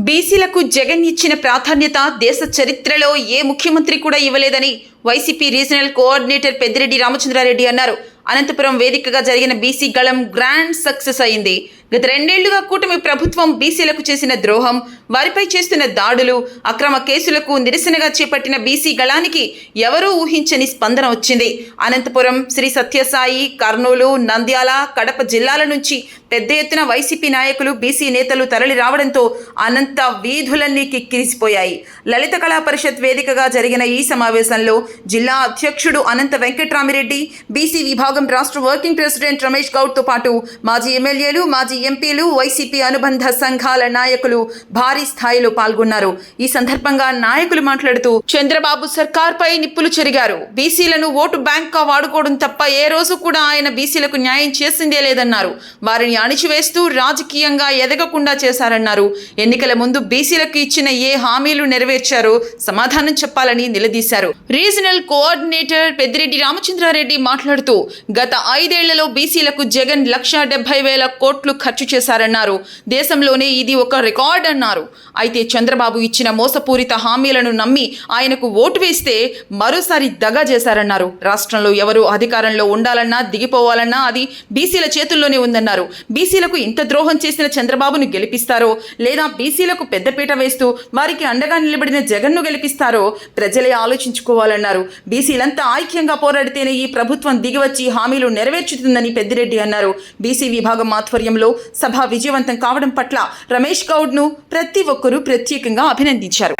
బీసీలకు జగన్ ఇచ్చిన ప్రాధాన్యత దేశ చరిత్రలో ఏ ముఖ్యమంత్రి కూడా ఇవ్వలేదని YCP regional coordinator Peddireddy Ramachandra Reddy అన్నారు. అనంతపురం వేదికగా జరిగిన బీసీ గళం గ్రాండ్ సక్సెస్ అయింది. గత 2 ఏళ్లుగా కూటమి ప్రభుత్వం బీసీలకు చేసిన ద్రోహం, వారిపై చేస్తున్న దాడులు, అక్రమ కేసులకు నిరసనగా చేపట్టిన బీసీ గళానికి ఎవరూ ఊహించని స్పందన వచ్చింది. అనంతపురం, శ్రీ సత్యసాయి, కర్నూలు, నంద్యాల, కడప జిల్లాల నుంచి పెద్ద ఎత్తున వైసీపీ నాయకులు, బీసీ నేతలు తరలి రావడంతో అనంత వీధులన్నీ కిక్కిరిసిపోయాయి. లలిత కళా పరిషత్ వేదికగా జరిగిన ఈ సమావేశంలో జిల్లా అధ్యక్షుడు అనంత వెంకట్రామిరెడ్డి, బీసీ విభాగం రాష్ట్ర వర్కింగ్ ప్రెసిడెంట్ రమేష్ గౌడ్తో పాటు మాజీ ఎమ్మెల్యేలు, మాజీ ఎంపీలు, వైసీపీ అనుబంధ సంఘాల నాయకులు భారీ స్థాయిలో పాల్గొన్నారు. ఈ సందర్భంగా నాయకులు మాట్లాడుతూ చంద్రబాబు సర్కార్పై నిప్పులు చెరిగారు. బీసీలను ఓటు బ్యాంక్గా వాడుకోవడం తప్ప ఏ రోజు కూడా ఆయన బీసీలకు న్యాయం చేసిందే లేదన్నారు. వారిని అణిచివేస్తూ రాజకీయంగా ఎదగకుండా చేశారన్నారు. ఎన్నికల ముందు బీసీలకు ఇచ్చిన ఏ హామీలు నెరవేర్చారో సమాధానం చెప్పాలని నిలదీశారు. రీజనల్ కోఆర్డినేటర్ పెద్దిరెడ్డి రామచంద్రారెడ్డి మాట్లాడుతూ గత 5 ఏళ్లలో బీసీలకు జగన్ 1,70,000 కోట్లు ఖర్చు చేశారన్నారు. దేశంలోనే ఇది ఒక రికార్డ్ అన్నారు. అయితే చంద్రబాబు ఇచ్చిన మోసపూరిత హామీలను నమ్మి ఆయనకు ఓటు వేస్తే మరోసారి దగా చేశారన్నారు. రాష్ట్రంలో ఎవరు అధికారంలో ఉండాలన్నా దిగిపోవాలన్నా అది బీసీల చేతుల్లోనే ఉందన్నారు. బీసీలకు ఇంత ద్రోహం చేసిన చంద్రబాబును గెలిపిస్తారో లేదా బీసీలకు పెద్దపీట వేస్తూ వారికి అండగా నిలబడిన జగన్ను గెలిపిస్తారో ప్రజలే ఆలోచించుకోవాలన్నారు. బీసీలంతా ఐక్యంగా పోరాడితేనే ఈ ప్రభుత్వం దిగివచ్చి హామీలు నెరవేర్చుతుందని పెద్దిరెడ్డి అన్నారు. బీసీ విభాగం ఆధ్వర్యంలో సభ విజయవంతం కావడం పట్ల రమేష్ గౌడ్ను ప్రతి ఒక్కరూ ప్రత్యేకంగా అభినందించారు.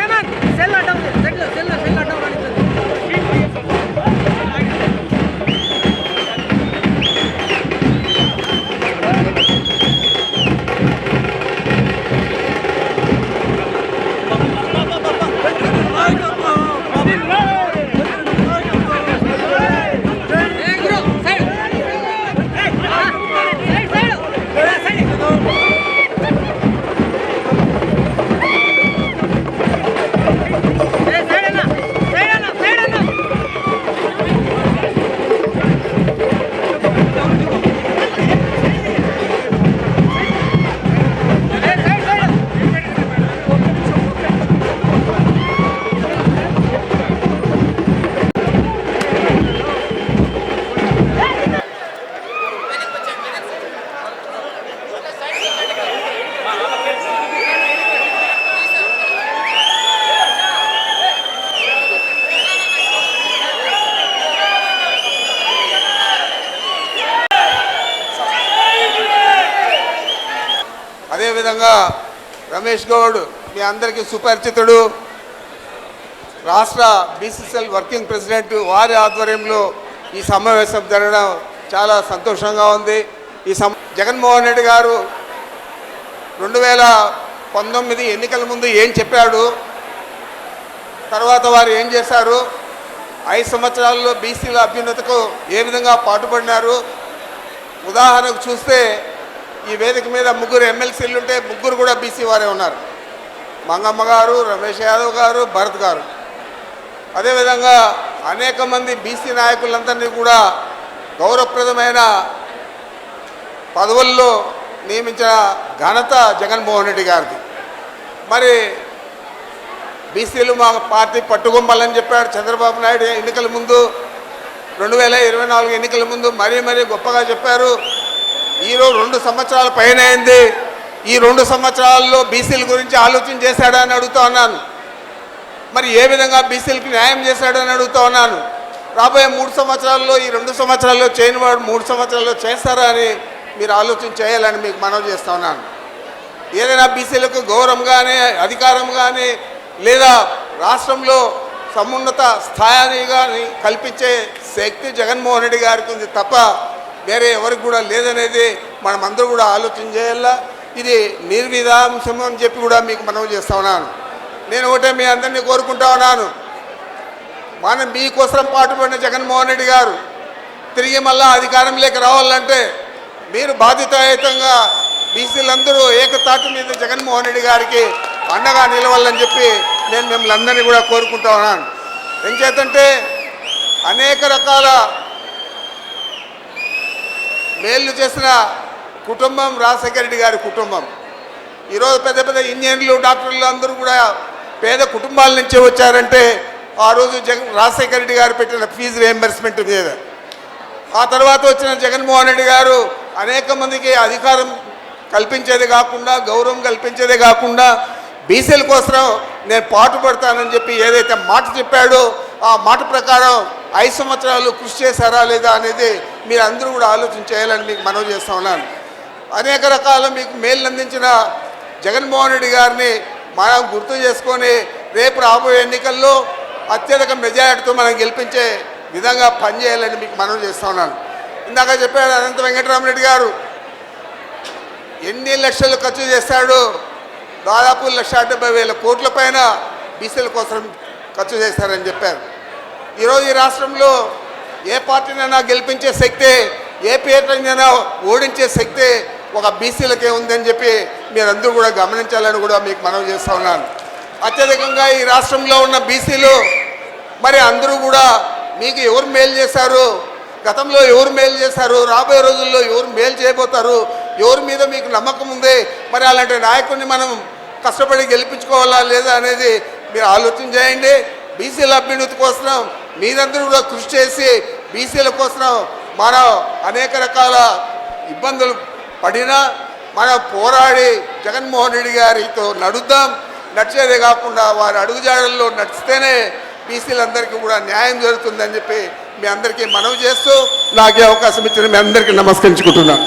అదేవిధంగా రమేష్ గౌడ్ మీ అందరికీ సుపరిచితుడు, రాష్ట్ర బీసీసీఎల్ వర్కింగ్ ప్రెసిడెంట్, వారి ఆధ్వర్యంలో ఈ సమావేశం జరగడం చాలా సంతోషంగా ఉంది. జగన్మోహన్ రెడ్డి గారు 2019 ఎన్నికల ముందు ఏం చెప్పాడు, తర్వాత వారు ఏం చేశారు, 5 సంవత్సరాల్లో బీసీల అభ్యున్నతకు ఏ విధంగా పాటుపడినారు. ఉదాహరణకు చూస్తే ఈ వేదిక మీద 3 ఎమ్మెల్సీలు ఉంటే 3 కూడా బీసీ వారే ఉన్నారు. మంగమ్మ గారు, రమేష్ యాదవ్ గారు, భరత్ గారు. అదేవిధంగా అనేక మంది బీసీ నాయకులందరినీ కూడా గౌరవప్రదమైన పదవుల్లో నియమించిన ఘనత జగన్మోహన్ రెడ్డి గారిది. మరి బీసీలు మా పార్టీ పట్టుకొమ్మాలని చెప్పాడు చంద్రబాబు నాయుడు ఎన్నికల ముందు, 2024 ఎన్నికల ముందు మరీ గొప్పగా చెప్పారు. ఈరోజు 2 సంవత్సరాల పైన అయింది. ఈ 2 సంవత్సరాల్లో బీసీల గురించి ఆలోచన చేశాడని అడుగుతా ఉన్నాను. మరి ఏ విధంగా బీసీలకు న్యాయం చేశాడని అడుగుతా ఉన్నాను. రాబోయే 3 సంవత్సరాల్లో, ఈ 2 సంవత్సరాల్లో చేయని వాడు 3 సంవత్సరాల్లో చేస్తారా అని మీరు ఆలోచన చేయాలని మీకు మనవి చేస్తూ ఉన్నాను. ఏదైనా బీసీలకు గౌరవం కానీ, అధికారం కానీ, లేదా రాష్ట్రంలో సమున్నత స్థాయిని కానీ కల్పించే శక్తి జగన్మోహన్ రెడ్డి గారికి ఉంది తప్ప వేరే ఎవరికి కూడా లేదనేది మనం అందరూ కూడా ఆలోచన చేయాలా. ఇది నిర్విధాంశం అని చెప్పి కూడా మీకు మనవి చేస్తూ ఉన్నాను. నేను ఒకటే మీ అందరినీ కోరుకుంటా ఉన్నాను, మనం మీకోసం పాటుపడిన జగన్మోహన్ రెడ్డి గారు తిరిగి మళ్ళా అధికారంలోకి రావాలంటే మీరు బాధ్యతాయుతంగా బీసీలందరూ ఏకతాటి మీద జగన్మోహన్ రెడ్డి గారికి అండగా నిలవాలని చెప్పి నేను మిమ్మల్ని అందరినీ కూడా కోరుకుంటా ఉన్నాను. ఏం చేతంటే అనేక రకాల మేలు చేసిన కుటుంబం రాజశేఖర రెడ్డి గారి కుటుంబం. ఈరోజు పెద్ద పెద్ద ఇంజనీర్లు డాక్టర్లు అందరూ కూడా పేద కుటుంబాల నుంచే వచ్చారంటే ఆ రోజు రాజశేఖర రెడ్డి గారు పెట్టిన ఫీజు రియంబర్స్మెంట్ మీద. ఆ తర్వాత వచ్చిన జగన్మోహన్ రెడ్డి గారు అనేక మందికి అధికారం కల్పించేదే కాకుండా గౌరవం కల్పించేదే కాకుండా బీసీల కోసం నేను పాటుపడతానని చెప్పి ఏదైతే మాట చెప్పాడో ఆ మాట ప్రకారం 5 సంవత్సరాలు కృషి చేశారా లేదా అనేది మీరు అందరూ కూడా ఆలోచన చేయాలని మీకు మనవి చేస్తా ఉన్నాను. అనేక రకాల మీకు మేలు అందించిన జగన్మోహన్ రెడ్డి గారిని మనం గుర్తు చేసుకొని రేపు రాబోయే ఎన్నికల్లో అత్యధిక మెజారిటీతో మనం గెలిపించే విధంగా పనిచేయాలని మీకు మనవి చేస్తా ఉన్నాను. ఇందాక చెప్పారు అనంత వెంకటరామరెడ్డి గారు ఎన్ని లక్షలు ఖర్చు చేశాడు, దాదాపు 1,70,000 కోట్ల పైన బీసీల కోసం ఖర్చు చేశారని చెప్పారు. ఈరోజు ఈ రాష్ట్రంలో ఏ పార్టీనైనా గెలిపించే శక్తి, ఏ పార్టీనైనా ఓడించే శక్తి ఒక బీసీలకే ఉందని చెప్పి మీరందరూ కూడా గమనించాలని కూడా మీకు మనవి చేస్తూ ఉన్నాను. అత్యధికంగా ఈ రాష్ట్రంలో ఉన్న బీసీలు మరి అందరూ కూడా మీకు ఎవరు మేలు చేశారు, గతంలో ఎవరు మేలు చేశారు, రాబోయే రోజుల్లో ఎవరు మేలు చేయబోతారు, ఎవరి మీద మీకు నమ్మకం ఉంది, మరి అలాంటి నాయకుడిని మనం కష్టపడి గెలిపించుకోవాలా లేదా అనేది మీరు ఆలోచన చేయండి. బీసీల అభ్యున్నతి కోసం మీరందరూ కూడా కృషి చేసి బీసీల కోసం మనం అనేక రకాల ఇబ్బందులు పడినా మనం పోరాడి జగన్మోహన్ రెడ్డి గారితో నడుద్దాం. నడిచేదే కాకుండా వారి అడుగుజాడల్లో నడిస్తేనే బీసీలందరికీ కూడా న్యాయం జరుగుతుందని చెప్పి మీ అందరికీ మనవి చేస్తూ నాకే అవకాశం ఇచ్చిన మీ అందరికీ నమస్కరించుకుంటున్నాను.